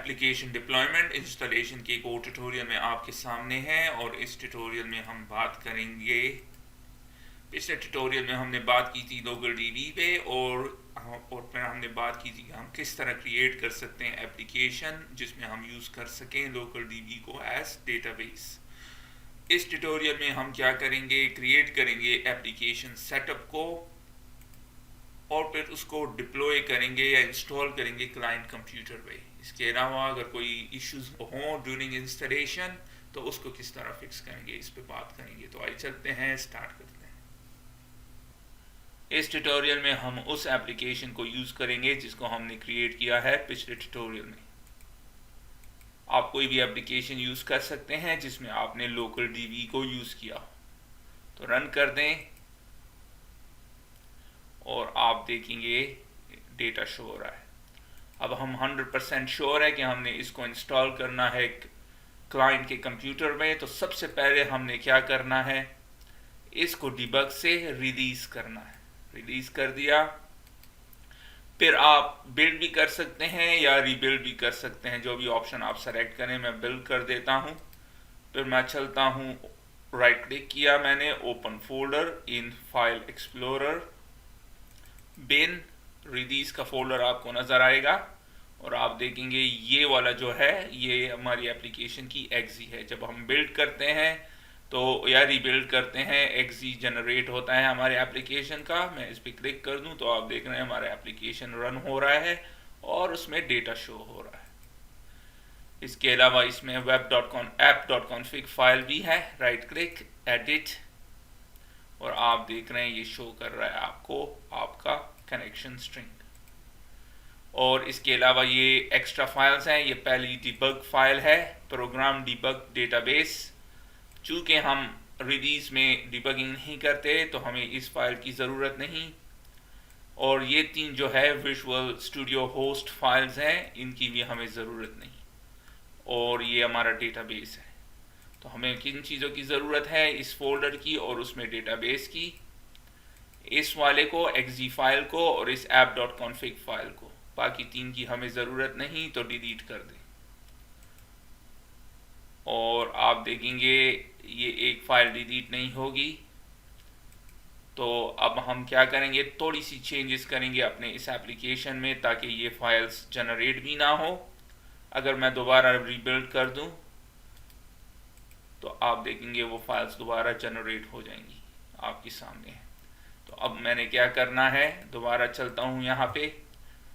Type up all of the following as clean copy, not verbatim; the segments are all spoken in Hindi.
एप्लीकेशन डिप्लॉयमेंट इंस्टॉलेशन के एक और ट्यूटोरियल में आपके सामने है। और इस ट्यूटोरियल में हम बात करेंगे, पिछले ट्यूटोरियल में हमने बात की थी लोकल डीबी पे और फिर हमने बात की थी कि हम किस तरह क्रिएट कर सकते हैं एप्लीकेशन जिसमें हम यूज़ कर सकें लोकल डीबी को एज डेटाबेस। इस ट्यूटोरियल में हम क्या करेंगे, क्रिएट करेंगे एप्लीकेशन सेटअप को और फिर उसको डिप्लॉय करेंगे या इंस्टॉल करेंगे क्लाइंट कंप्यूटर पे। इसके अलावा अगर कोई इश्यूज हों ड्यूरिंग इंस्टॉलेशन तो उसको किस तरह फिक्स करेंगे, इस पे बात करेंगे। तो आइए चलते हैं, स्टार्ट करते हैं। इस ट्यूटोरियल में हम उस एप्लीकेशन को यूज़ करेंगे जिसको हमने क्रिएट किया है पिछले ट्यूटोरियल में। आप कोई भी एप्लीकेशन यूज़ कर सकते हैं जिसमें आपने लोकल डीबी को यूज़ किया। तो रन कर दें और आप देखेंगे डेटा शो हो रहा है। अब हम 100% श्योर है कि हमने इसको इंस्टॉल करना है क्लाइंट के कंप्यूटर में। तो सबसे पहले हमने क्या करना है, इसको डिबग से रिलीज करना है। रिलीज कर दिया, फिर आप बिल्ड भी कर सकते हैं या रीबिल्ड भी कर सकते हैं, जो भी ऑप्शन आप सेलेक्ट करें। मैं बिल्ड कर देता हूं। फिर मैं चलता हूं, राइट क्लिक किया मैंने, open folder in file explorer, bin release का फोल्डर आपको नजर आएगा और आप देखेंगे ये वाला जो है ये हमारी एप्लीकेशन की एक्जी है। जब हम बिल्ड करते हैं तो या रीबिल्ड करते हैं, एक्जी जनरेट होता है हमारे एप्लीकेशन का। मैं इस पर क्लिक कर दूं तो आप देख रहे हैं हमारा एप्लीकेशन रन हो रहा है और उसमें डेटा शो हो रहा है। इसके अलावा इसमें web.app.config फाइल भी है। राइट क्लिक, एडिट, और आप देख रहे हैं ये शो कर रहा है आपको आपका कनेक्शन स्ट्रिंग। और इसके अलावा ये एक्स्ट्रा फाइल्स हैं। ये पहली डिबग फाइल है, प्रोग्राम डिबग डेटाबेस। चूंकि हम रिलीज में डिबगिंग नहीं करते तो हमें इस फाइल की ज़रूरत नहीं। और ये तीन जो है विजुअल स्टूडियो होस्ट फाइल्स हैं, इनकी भी हमें ज़रूरत नहीं। और ये हमारा डेटाबेस है। तो हमें किन चीज़ों की ज़रूरत है, इस फोल्डर की और उसमें डेटाबेस की, इस वाले को एक्जी फाइल को और इस app.config फाइल को। बाकी तीन की हमें ज़रूरत नहीं, तो डिलीट कर दें। और आप देखेंगे ये एक फाइल डिलीट नहीं होगी। तो अब हम क्या करेंगे, थोड़ी सी चेंजेस करेंगे अपने इस एप्लीकेशन में ताकि ये फाइल्स जनरेट भी ना हो। अगर मैं दोबारा रीबिल्ड कर दूं तो आप देखेंगे वो फाइल्स दोबारा जनरेट हो जाएंगी, आपके सामने है। तो अब मैंने क्या करना है, दोबारा चलता हूँ, यहाँ पे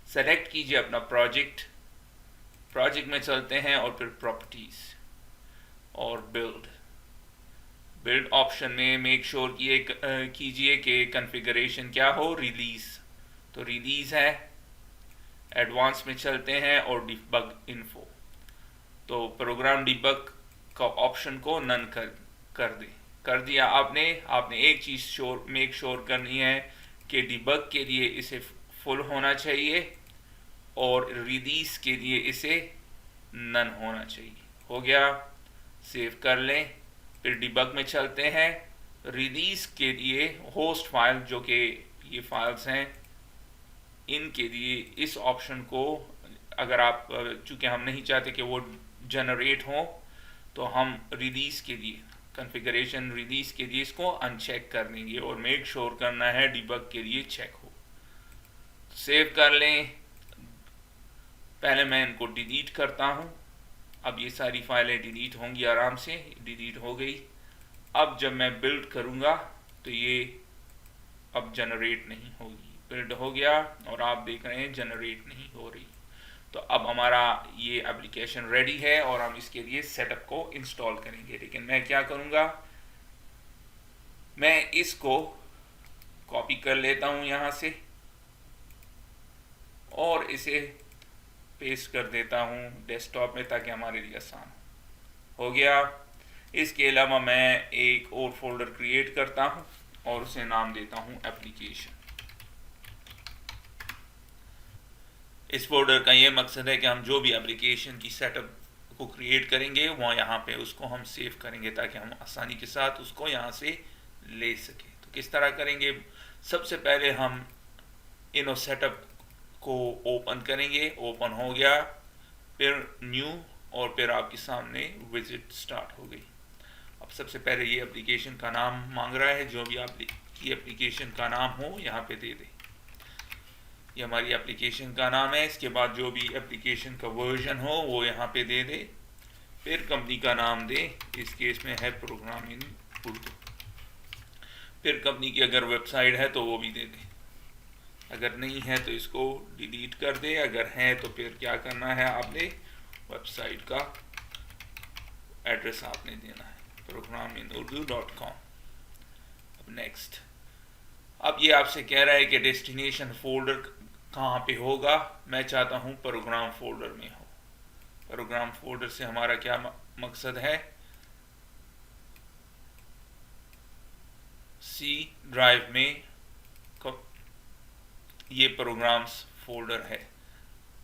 सेलेक्ट कीजिए अपना प्रोजेक्ट। प्रोजेक्ट में चलते हैं और फिर प्रॉपर्टीज और बिल्ड। बिल्ड ऑप्शन में मेक श्योर कीजिए कि कॉन्फ़िगरेशन क्या हो, रिलीज। तो रिलीज है। एडवांस में चलते हैं और डिबग इन्फो। तो प्रोग्राम डिबग का ऑप्शन को नन कर दे। कर दिया आपने एक चीज़ मेक श्योर करनी है कि डिबग के लिए इसे फुल होना चाहिए और रिलीज के लिए इसे नन होना चाहिए। हो गया, सेव कर लें। फिर डिबग में चलते हैं। रिलीज के लिए होस्ट फाइल जो कि ये फाइल्स हैं, इनके लिए इस ऑप्शन को अगर आप, चूँकि हम नहीं चाहते कि वो जनरेट हो, तो हम रिलीज के लिए कॉन्फ़िगरेशन रिलीज के लिए इसको अनचेक कर देंगे और मेक श्योर करना है डिबग के लिए चेक हो। सेव कर लें। पहले मैं इनको डिलीट करता हूँ। अब ये सारी फाइलें डिलीट होंगी, आराम से डिलीट हो गई। अब जब मैं बिल्ड करूँगा तो ये अब जनरेट नहीं होगी। बिल्ड हो गया और आप देख रहे हैं जनरेट नहीं हो रही। तो अब हमारा ये एप्लीकेशन रेडी है और हम इसके लिए सेटअप को इंस्टॉल करेंगे। लेकिन मैं क्या करूँगा, मैं इसको कॉपी कर लेता हूँ यहाँ से और इसे पेस्ट कर देता हूँ डेस्कटॉप में ताकि हमारे लिए आसान हो गया। इसके अलावा मैं एक और फोल्डर क्रिएट करता हूँ और उसे नाम देता हूँ एप्लीकेशन। इस फोल्डर का ये मकसद है कि हम जो भी एप्लीकेशन की सेटअप को क्रिएट करेंगे वो यहाँ पे उसको हम सेव करेंगे ताकि हम आसानी के साथ उसको यहाँ से ले सकें। तो किस तरह करेंगे, सबसे पहले हम इनो सेटअप को ओपन करेंगे। ओपन हो गया। फिर न्यू, और फिर आपके सामने विजिट स्टार्ट हो गई। अब सबसे पहले ये एप्लीकेशन का नाम मांग रहा है, जो भी आपकी एप्लीकेशन का नाम हो यहाँ पे दे दे। ये हमारी एप्लीकेशन का नाम है। इसके बाद जो भी एप्लीकेशन का वर्जन हो वो यहाँ पे दे दे। फिर कंपनी का नाम दे, इस केस में है प्रोग्राम इन उर्दू। फिर कंपनी की अगर वेबसाइट है तो वो भी दे दे, अगर नहीं है तो इसको डिलीट कर दे, अगर है तो फिर क्या करना है, आपने वेबसाइट का एड्रेस आपने देना है programinurdu.com। अब नेक्स्ट, अब ये आपसे कह रहा है कि डेस्टिनेशन फोल्डर कहाँ पे होगा। मैं चाहता हूँ प्रोग्राम फोल्डर में हो। प्रोग्राम फोल्डर से हमारा क्या मकसद है, सी ड्राइव में ये प्रोग्राम्स फोल्डर है,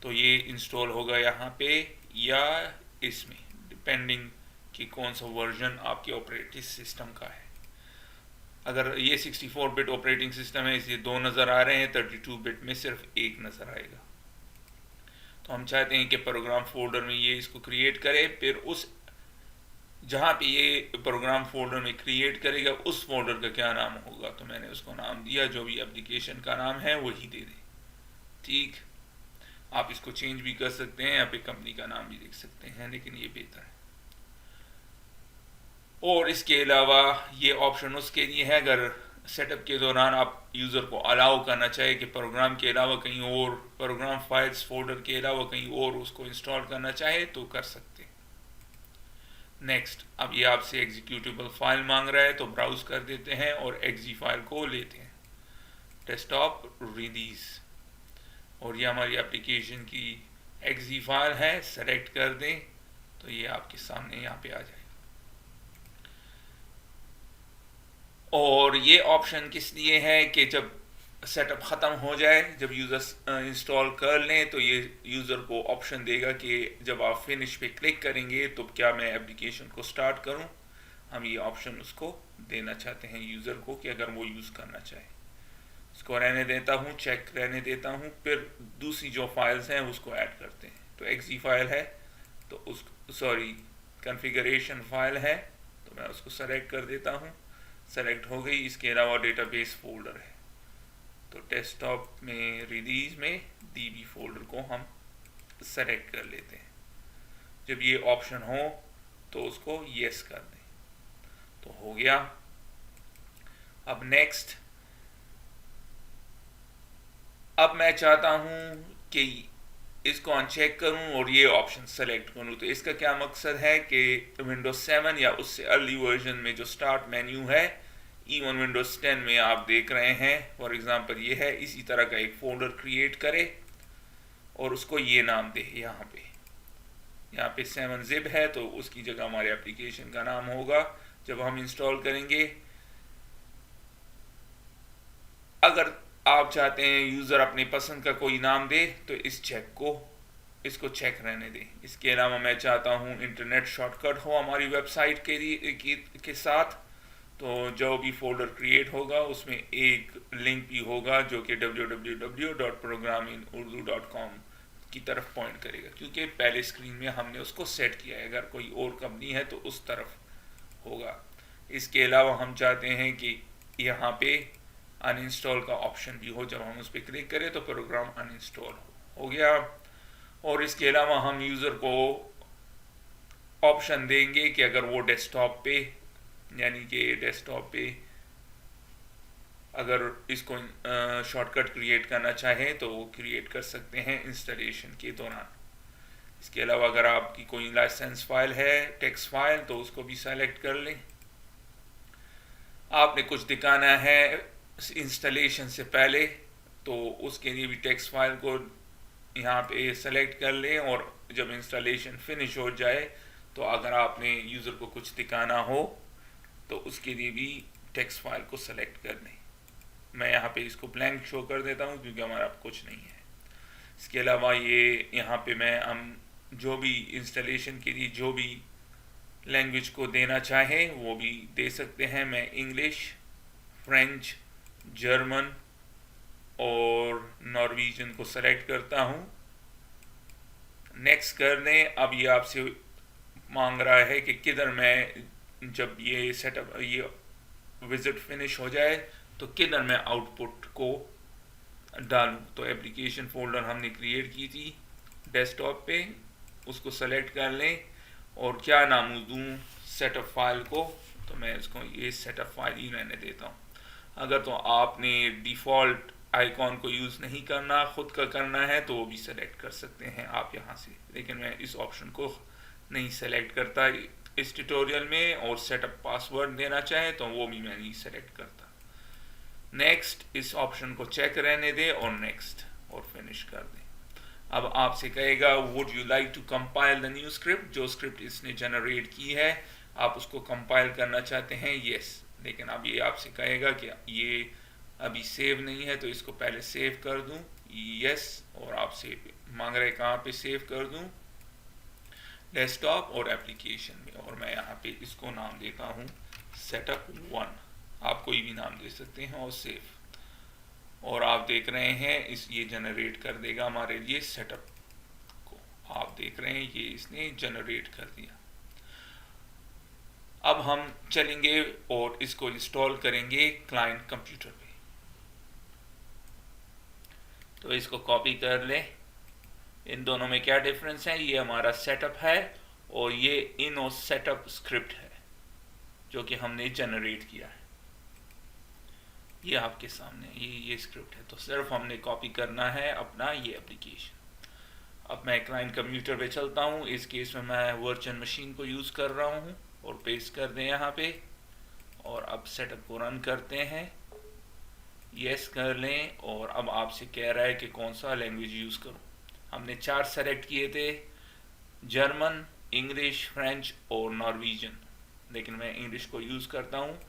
तो ये इंस्टॉल होगा यहाँ पे या इसमें, डिपेंडिंग कि कौन सा वर्जन आपके ऑपरेटिंग सिस्टम का है। अगर ये 64 बिट ऑपरेटिंग सिस्टम है, इसलिए 2 नज़र आ रहे हैं, 32 बिट में सिर्फ 1 नज़र आएगा। तो हम चाहते हैं कि प्रोग्राम फोल्डर में ये इसको क्रिएट करे, फिर उस जहाँ पे ये प्रोग्राम फोल्डर में क्रिएट करेगा उस फोल्डर का क्या नाम होगा, तो मैंने उसको नाम दिया जो भी एप्लीकेशन का नाम है वही दे दे। ठीक, आप इसको चेंज भी कर सकते हैं, यहाँ पे कंपनी का नाम भी लिख सकते हैं, लेकिन ये बेहतर है। और इसके अलावा ये ऑप्शन उसके लिए है, अगर सेटअप के दौरान आप यूज़र को अलाउ करना चाहे कि प्रोग्राम के अलावा कहीं और, प्रोग्राम फाइल्स फोल्डर के अलावा कहीं और उसको इंस्टॉल करना चाहे तो कर सकते हैं। नेक्स्ट, अब ये आपसे एग्जीक्यूटेबल फाइल मांग रहा है, तो ब्राउज कर देते हैं और एक्जी फाइल को लेते हैं, डेस्कटॉप रिलीज, और ये हमारी एप्लीकेशन की एक्जी फाइल है। सेलेक्ट कर दें तो ये आपके सामने यहाँ पे आ जाए। और ये ऑप्शन किस लिए है कि जब सेटअप ख़त्म हो जाए, जब यूज़र इंस्टॉल कर लें, तो ये यूज़र को ऑप्शन देगा कि जब आप फिनिश पे क्लिक करेंगे तो क्या मैं एप्लीकेशन को स्टार्ट करूं। हम ये ऑप्शन उसको देना चाहते हैं यूज़र को कि अगर वो यूज़ करना चाहे। इसको रहने देता हूँ, चेक रहने देता हूँ। फिर दूसरी जो फाइल्स हैं उसको ऐड करते हैं। तो एक्सी फाइल है, तो उस कॉन्फ़िगरेशन फाइल है, तो मैं उसको सेलेक्ट कर देता हूँ। सेलेक्ट हो गई। इसके अलावा डेटाबेस फोल्डर है, तो डेस्कटॉप में रिलीज में डीबी फोल्डर को हम सेलेक्ट कर लेते हैं। जब ये ऑप्शन हो तो उसको यस कर दें, तो हो गया। अब नेक्स्ट, अब मैं चाहता हूं कि इसको अनचेक करूं और ये ऑप्शन सेलेक्ट करूं। तो इसका क्या मकसद है कि विंडोज 7 या उससे अर्ली वर्जन में जो स्टार्ट मेन्यू है, इवन विंडोज 10 में आप देख रहे हैं, फॉर एग्जांपल ये है, इसी तरह का एक फोल्डर क्रिएट करे और उसको ये नाम दे। यहाँ पे 7zip है, तो उसकी जगह हमारे एप्लीकेशन का नाम होगा। जब हम इंस्टॉल करेंगे, अगर आप चाहते हैं यूज़र अपनी पसंद का कोई नाम दे तो इसको चेक रहने दें। इसके अलावा मैं चाहता हूँ इंटरनेट शॉर्टकट हो हमारी वेबसाइट के साथ, तो जो भी फोल्डर क्रिएट होगा उसमें एक लिंक भी होगा जो कि www.programinurdu.com की तरफ पॉइंट करेगा, क्योंकि पहले स्क्रीन में हमने उसको सेट किया है। अगर कोई और कंपनी है तो उस तरफ होगा। इसके अलावा हम चाहते हैं कि यहाँ पे अनइंस्टॉल का ऑप्शन भी हो, जब हम उस पर क्लिक करें तो प्रोग्राम अनइंस्टॉल हो गया। और इसके अलावा हम यूज़र को ऑप्शन देंगे कि अगर वो डेस्कटॉप पे, यानी कि डेस्कटॉप पे अगर इसको शॉर्टकट क्रिएट करना चाहें तो वो क्रिएट कर सकते हैं इंस्टॉलेशन के दौरान। इसके अलावा अगर आपकी कोई लाइसेंस फाइल है, टेक्स्ट फाइल, तो उसको भी सेलेक्ट कर लें। आपने कुछ दिखाना है इंस्टॉलेशन से पहले, तो उसके लिए भी टेक्स्ट फाइल को यहाँ पे सेलेक्ट कर लें, और जब इंस्टॉलेशन फिनिश हो जाए तो अगर आपने यूज़र को कुछ दिखाना हो तो उसके लिए भी टेक्स्ट फाइल को सेलेक्ट कर लें। मैं यहाँ पे इसको ब्लैंक शो कर देता हूँ क्योंकि हमारा कुछ नहीं है। इसके अलावा ये यहाँ पे मैं हम जो भी इंस्टॉलेशन के लिए जो भी लैंग्वेज को देना चाहें वो भी दे सकते हैं। मैं इंग्लिश, फ्रेंच, जर्मन और नॉर्वेजियन को सेलेक्ट करता हूँ। नेक्स्ट कर दें। अब ये आपसे मांग रहा है कि किधर मैं, जब ये सेटअप ये विजिट फिनिश हो जाए तो किधर मैं आउटपुट को डालूं। तो एप्लीकेशन फोल्डर हमने क्रिएट की थी डेस्कटॉप पे, उसको सेलेक्ट कर लें और क्या नाम दूं सेटअप फाइल को। तो मैं इसको ये सेटअप फाइल ही रहने देता हूँ। अगर तो आपने डिफ़ॉल्ट आइकॉन को यूज़ नहीं करना, खुद का करना है, तो वो भी सेलेक्ट कर सकते हैं आप यहाँ से, लेकिन मैं इस ऑप्शन को नहीं सेलेक्ट करता इस ट्यूटोरियल में। और सेटअप पासवर्ड देना चाहे तो वो भी मैं नहीं सेलेक्ट करता। नेक्स्ट, इस ऑप्शन को चेक रहने दें और नेक्स्ट और फिनिश कर दें। अब आपसे कहेगा would you like to compile the new script, जो स्क्रिप्ट इसने जनरेट की है आप उसको कंपाइल करना चाहते हैं, यस। लेकिन अब ये आपसे कहेगा कि ये अभी सेव नहीं है, तो इसको पहले सेव कर दूं, यस। और आपसे मांग रहे कहाँ पे सेव कर दूं, डेस्कटॉप और एप्लीकेशन में। और मैं यहाँ पे इसको नाम देता हूँ सेटअप 1, आप कोई भी नाम दे सकते हैं, और सेव। और आप देख रहे हैं इस ये जनरेट कर देगा हमारे लिए सेटअप को। आप देख रहे हैं ये इसने जनरेट कर दिया। अब हम चलेंगे और इसको इंस्टॉल करेंगे क्लाइंट कंप्यूटर पे। तो इसको कॉपी कर लें। इन दोनों में क्या डिफरेंस है, ये हमारा सेटअप है और ये इनो सेटअप स्क्रिप्ट है जो कि हमने जनरेट किया है। ये आपके सामने ये स्क्रिप्ट है। तो सिर्फ हमने कॉपी करना है अपना ये एप्लीकेशन। अब मैं क्लाइंट कंप्यूटर पे चलता हूँ। इस केस में मैं वर्चुअल मशीन को यूज़ कर रहा हूँ और पेस्ट कर दें यहाँ पे। और अब सेटअप को रन करते हैं, यस कर लें। और अब आपसे कह रहा है कि कौन सा लैंग्वेज यूज़ करूँ। हमने 4 सेलेक्ट किए थे, जर्मन, इंग्लिश, फ्रेंच और नॉर्वेजियन, लेकिन मैं इंग्लिश को यूज़ करता हूँ।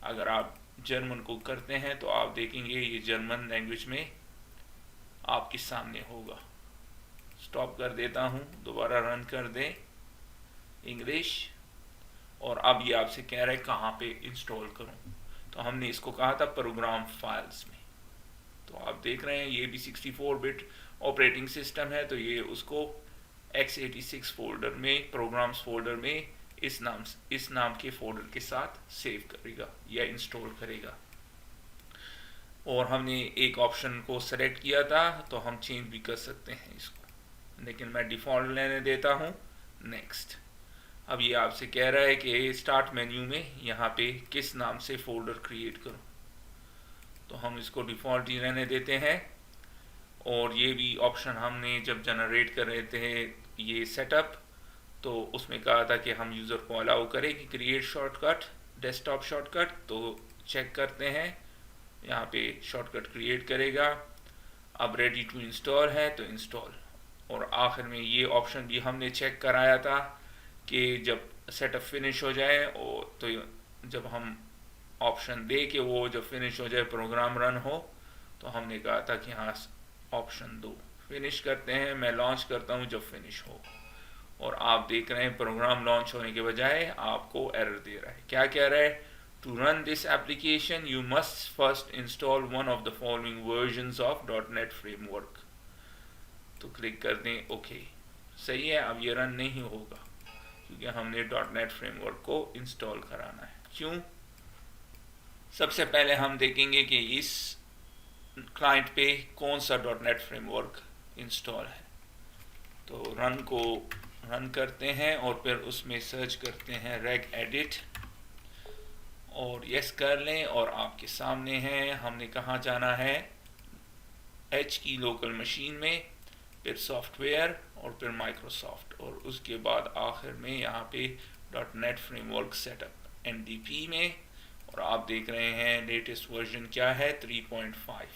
अगर आप जर्मन को करते हैं तो आप देखेंगे ये जर्मन लैंग्वेज में आपके सामने होगा। स्टॉप कर देता हूँ, दोबारा रन कर दें इंग्लिश। और अब ये आपसे कह रहा है कहाँ पे इंस्टॉल करूँ। तो हमने इसको कहा था प्रोग्राम फाइल्स में। तो आप देख रहे हैं ये भी 64 बिट ऑपरेटिंग सिस्टम है, तो ये उसको x86 फोल्डर में, प्रोग्राम्स फोल्डर में इस नाम के फोल्डर के साथ सेव करेगा या इंस्टॉल करेगा। और हमने एक ऑप्शन को सेलेक्ट किया था तो हम चेंज भी कर सकते हैं इसको, लेकिन मैं डिफ़ॉल्ट लेने देता हूँ, नेक्स्ट। अब ये आपसे कह रहा है कि स्टार्ट मेन्यू में यहाँ पे किस नाम से फोल्डर क्रिएट करूँ। तो हम इसको डिफ़ॉल्ट ही रहने देते हैं। और ये भी ऑप्शन हमने जब जनरेट कर रहे थे ये सेटअप, तो उसमें कहा था कि हम यूज़र को अलाउ करें कि क्रिएट शॉर्टकट, डेस्कटॉप शॉर्टकट। तो चेक करते हैं, यहाँ पे शॉर्टकट क्रिएट करेगा। अब रेडी टू इंस्टॉल है तो इंस्टॉल। और आखिर में ये ऑप्शन भी हमने चेक कराया था कि जब सेटअप फिनिश हो जाए, और तो जब हम ऑप्शन दे के वो जब फिनिश हो जाए, प्रोग्राम रन हो, तो हमने कहा था कि हाँ ऑप्शन दो। फिनिश करते हैं, मैं लॉन्च करता हूँ जब फिनिश हो। और आप देख रहे हैं प्रोग्राम लॉन्च होने के बजाय आपको एरर दे रहा है। क्या कह रहा है, to run this application you must first install one of the following versions of .NET framework. तो क्लिक कर दें ओके। सही है, अब ये रन नहीं होगा क्योंकि हमने .NET फ्रेमवर्क को इंस्टॉल कराना है। क्यों? सबसे पहले हम देखेंगे कि इस क्लाइंट पे कौन सा .NET फ्रेमवर्क इंस्टॉल है। तो रन करते हैं और फिर उसमें सर्च करते हैं regedit और यस कर लें। और आपके सामने है, हमने कहाँ जाना है, H की लोकल मशीन में, फिर सॉफ्टवेयर और फिर माइक्रोसॉफ्ट, और उसके बाद आखिर में यहाँ पे .NET फ्रेमवर्क सेटअप NDP में। और आप देख रहे हैं लेटेस्ट वर्जन क्या है, 3.5।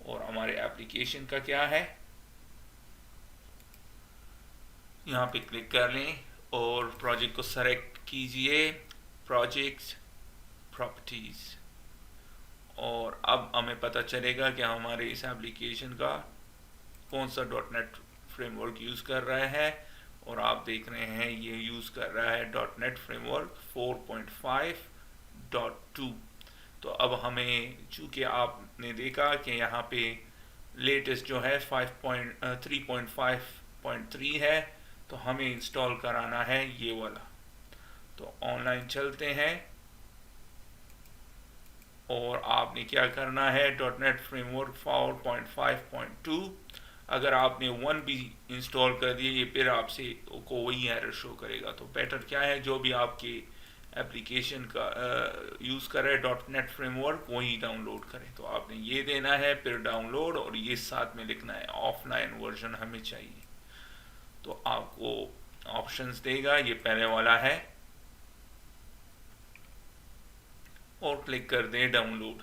और हमारे एप्लीकेशन का क्या है, यहाँ पे क्लिक कर लें और प्रोजेक्ट को सेलेक्ट कीजिए, प्रोजेक्ट्स, प्रॉपर्टीज। और अब हमें पता चलेगा कि हमारे इस एप्लीकेशन का कौन सा .NET फ्रेमवर्क यूज़ कर रहा है। और आप देख रहे हैं ये यूज़ कर रहा है .NET फ्रेमवर्क 4.5.2। तो अब हमें, चूँकि आपने देखा कि यहाँ पे लेटेस्ट जो है 3.5 5.3 है, तो हमें इंस्टॉल कराना है ये वाला। तो ऑनलाइन चलते हैं और आपने क्या करना है, .NET फ्रेमवर्क 4.5.2। अगर आपने 1 भी इंस्टॉल कर दिए, ये फिर आपसे को वही एरर शो करेगा। तो बेटर क्या है, जो भी आपके एप्लीकेशन का यूज़ कर रहे हैं .NET फ्रेमवर्क, वही डाउनलोड करें। तो आपने ये देना है, फिर डाउनलोड, और ये साथ में लिखना है ऑफलाइन वर्जन हमें चाहिए। तो आपको ऑप्शंस देगा, ये पहले वाला है, और क्लिक कर दें डाउनलोड।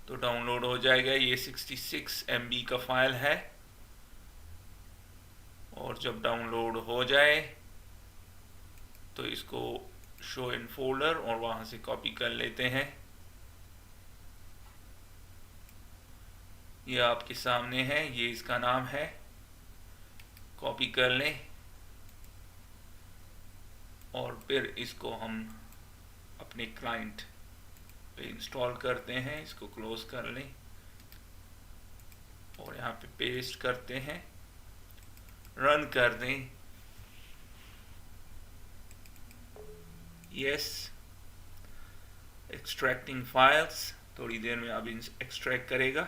तो डाउनलोड हो जाएगा। ये 66 MB का फाइल है, और जब डाउनलोड हो जाए तो इसको शो इन फोल्डर और वहां से कॉपी कर लेते हैं। ये आपके सामने है, ये इसका नाम है, कॉपी कर लें और फिर इसको हम अपने क्लाइंट पे इंस्टॉल करते हैं। इसको क्लोज कर लें और यहाँ पे पेस्ट करते हैं, रन कर दें। यस, एक्सट्रैक्टिंग फाइल्स, थोड़ी देर में अब एक्सट्रैक्ट करेगा,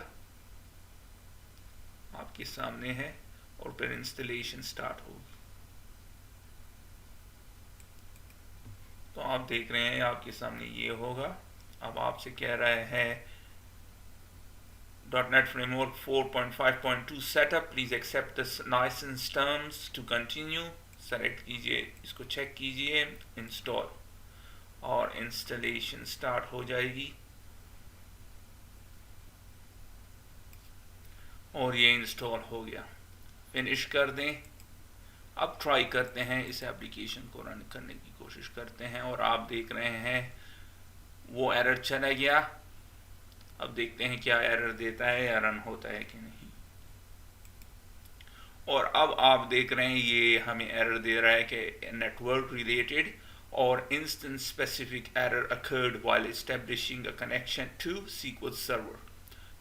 आपके सामने है, और फिर इंस्टॉलेशन स्टार्ट होगी। तो आप देख रहे हैं आपके सामने ये होगा। अब आपसे कह रहा है .NET Framework 4.5.2 setup, please accept the license terms to continue। Select कीजिए, इसको चेक कीजिए, इंस्टॉल, और इंस्टॉलेशन स्टार्ट हो जाएगी। और ये इंस्टॉल हो गया, फिनिश कर दें। अब ट्राई करते हैं, इस एप्लीकेशन को रन करने की कोशिश करते हैं, और आप देख रहे हैं वो एरर चला गया। अब देखते हैं क्या एरर देता है या रन होता है कि नहीं। और अब आप देख रहे हैं ये हमें एरर दे रहा है कि नेटवर्क रिलेटेड और instance specific error occurred while establishing a connection to SQL server.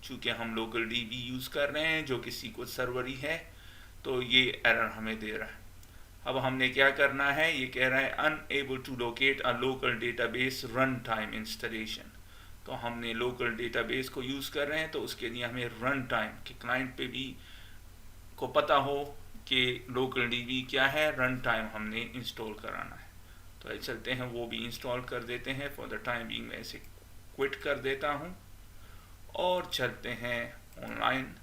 चूंकि हम लोकल DB यूज कर रहे हैं जो कि SQL सर्वर ही है, तो ये एरर हमें दे रहा है। अब हमने क्या करना है, ये कह रहा है unable to locate a local database run time installation. तो हमने लोकल डेटाबेस को यूज कर रहे हैं, तो उसके लिए हमें रन टाइम के क्लाइंट पे भी को पता हो कि लोकल DB क्या है, रन टाइम हमने इंस्टॉल कराना है। तो चलते हैं, वो भी इंस्टॉल कर देते हैं। फॉर द टाइम बीइंग मैं इसे क्विट कर देता हूँ और चलते हैं ऑनलाइन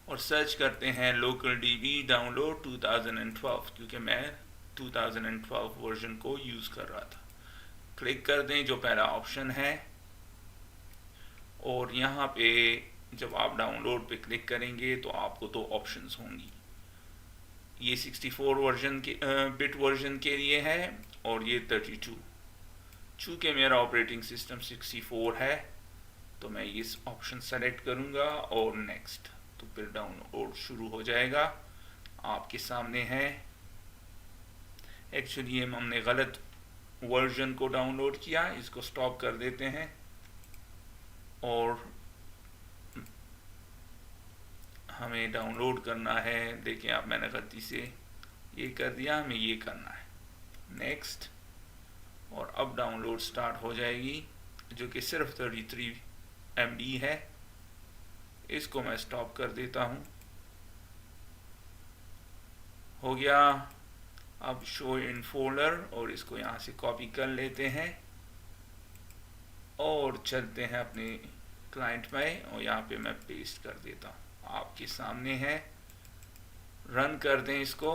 और सर्च करते हैं लोकल DB डाउनलोड 2012, क्योंकि मैं 2012 वर्जन को यूज कर रहा था। क्लिक कर दें जो पहला ऑप्शन है, और यहाँ पे जब आप डाउनलोड पे क्लिक करेंगे तो आपको दो ऑप्शंस होंगी। ये 64 वर्जन के बिट वर्जन के लिए है, और ये 32। चूँकि मेरा ऑपरेटिंग सिस्टम 64 है, तो मैं इस ऑप्शन सेलेक्ट करूँगा और नेक्स्ट। तो फिर डाउनलोड शुरू हो जाएगा। आपके सामने है, एक्चुअली हमने गलत वर्जन को डाउनलोड किया, इसको स्टॉप कर देते हैं और हमें डाउनलोड करना है। देखिए आप, मैंने गलती से ये कर दिया, हमें ये करना है, नेक्स्ट। और अब डाउनलोड स्टार्ट हो जाएगी, जो कि सिर्फ 33 MB है। इसको मैं स्टॉप कर देता हूँ, हो गया। अब शो इन फोल्डर, और इसको यहाँ से कॉपी कर लेते हैं और चलते हैं अपने क्लाइंट में, और यहाँ पे मैं पेस्ट कर देता हूँ। आपके सामने है, रन कर दें इसको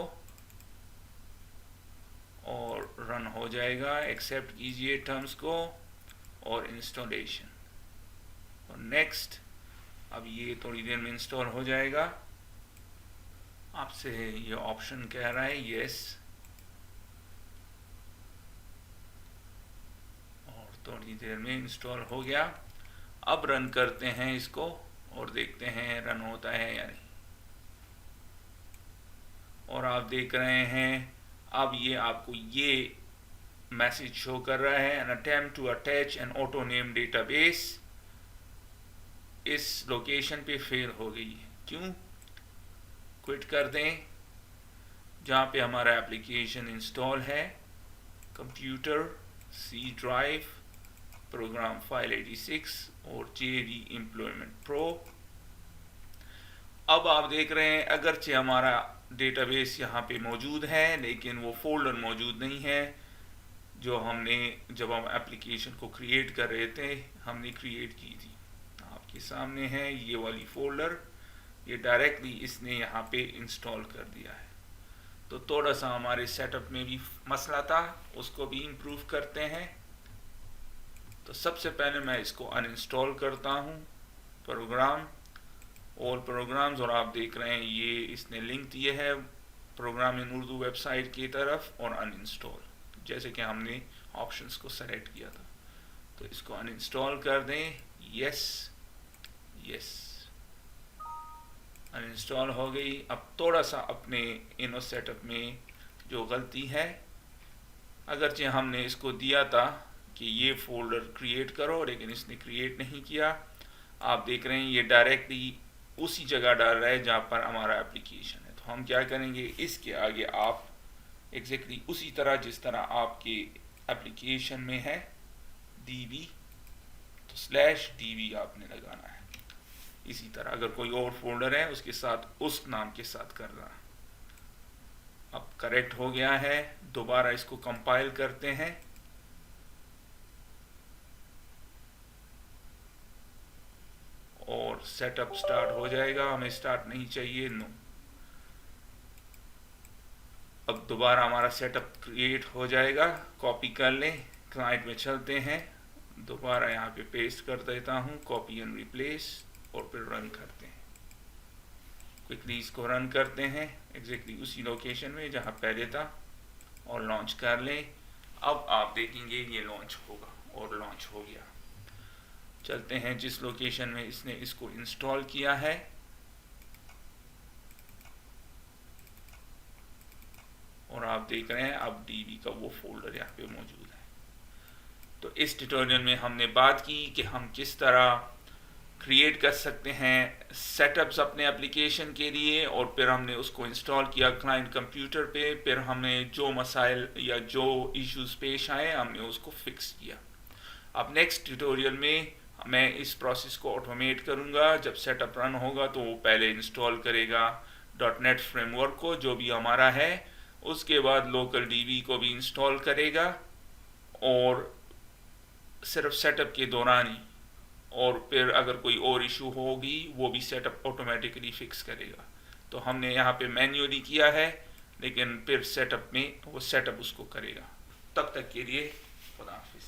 और रन हो जाएगा। एक्सेप्ट कीजिए टर्म्स को और इंस्टॉलेशन, और नेक्स्ट। अब ये थोड़ी देर में इंस्टॉल हो जाएगा। आपसे ये ऑप्शन कह रहा है यस, और थोड़ी देर में इंस्टॉल हो गया। अब रन करते हैं इसको और देखते हैं रन होता है या नहीं। और आप देख रहे हैं अब ये आपको ये मैसेज शो कर रहा है, an attempt to attach an auto name database इस लोकेशन पे फेल हो गई है। क्यों? क्विट कर दें, जहाँ पे हमारा एप्लीकेशन इंस्टॉल है, computer, C drive, program file 86 और JD एम्प्लॉयमेंट प्रो। अब आप देख रहे हैं अगरचे हमारा डेटाबेस यहाँ पे मौजूद है, लेकिन वो फोल्डर मौजूद नहीं है जो हमने जब हम एप्लीकेशन को क्रिएट कर रहे थे हमने क्रिएट की थी। आपके सामने है ये वाली फोल्डर, ये डायरेक्टली इसने यहाँ पे इंस्टॉल कर दिया है। तो थोड़ा सा हमारे सेटअप में भी मसला था, उसको भी इम्प्रूव करते हैं। तो सबसे पहले मैं इसको अनइंस्टॉल करता हूँ, प्रोग्राम, ऑल प्रोग्राम्स, और आप देख रहे हैं ये इसने लिंक दिए है प्रोग्राम इन उर्दू वेबसाइट की तरफ, और अनइंस्टॉल, जैसे कि हमने ऑप्शंस को सेलेक्ट किया था। तो इसको अनइंस्टॉल कर दें, यस यस, अनइंस्टॉल हो गई। अब थोड़ा सा अपने इनो सेटअप में जो गलती है, अगरचे हमने इसको दिया था कि ये फोल्डर क्रिएट करो, लेकिन इसने क्रिएट नहीं किया। आप देख रहे हैं ये डायरेक्टली उसी जगह डाल रहा है जहाँ पर हमारा एप्लीकेशन है। तो हम क्या करेंगे, इसके आगे आप एग्जैक्टली उसी तरह जिस तरह आपके एप्लीकेशन में है DB, तो /DB आपने लगाना है। इसी तरह अगर कोई और फोल्डर है उसके साथ उस नाम के साथ करना। अब करेक्ट हो गया है, दोबारा इसको कंपाइल करते हैं। और सेटअप स्टार्ट हो जाएगा, हमें स्टार्ट नहीं चाहिए, नो। अब दोबारा हमारा सेटअप क्रिएट हो जाएगा, कॉपी कर लें, क्लाइंट में चलते हैं, दोबारा यहाँ पे पेस्ट कर देता हूँ, कॉपी एंड रिप्लेस, और फिर रन करते हैं। क्विकली इसको रन करते हैं एग्जैक्टली उसी लोकेशन में जहाँ पहले था, और लॉन्च कर लें। अब आप देखेंगे ये लॉन्च होगा, और लॉन्च हो गया। चलते हैं जिस लोकेशन में इसने इसको इंस्टॉल किया है, और आप देख रहे हैं अब DB का वो फोल्डर यहाँ पे मौजूद है। तो इस ट्यूटोरियल में हमने बात की कि हम किस तरह क्रिएट कर सकते हैं सेटअप्स अपने एप्लीकेशन के लिए, और फिर हमने उसको इंस्टॉल किया क्लाइंट कंप्यूटर पे, फिर हमने जो मसाइल या जो इश्यूज पेश आए हमने उसको फिक्स किया। अब नेक्स्ट ट्यूटोरियल में मैं इस प्रोसेस को ऑटोमेट करूंगा। जब सेटअप रन होगा तो वो पहले इंस्टॉल करेगा .NET फ्रेमवर्क को जो भी हमारा है, उसके बाद लोकल DB को भी इंस्टॉल करेगा, और सिर्फ सेटअप के दौरान ही, और फिर अगर कोई और इशू होगी वो भी सेटअप ऑटोमेटिकली फिक्स करेगा। तो हमने यहाँ पे मैन्युअली किया है, लेकिन फिर सेटअप में वो सेटअप उसको करेगा। तब तक के लिए खुदा हाफिज़।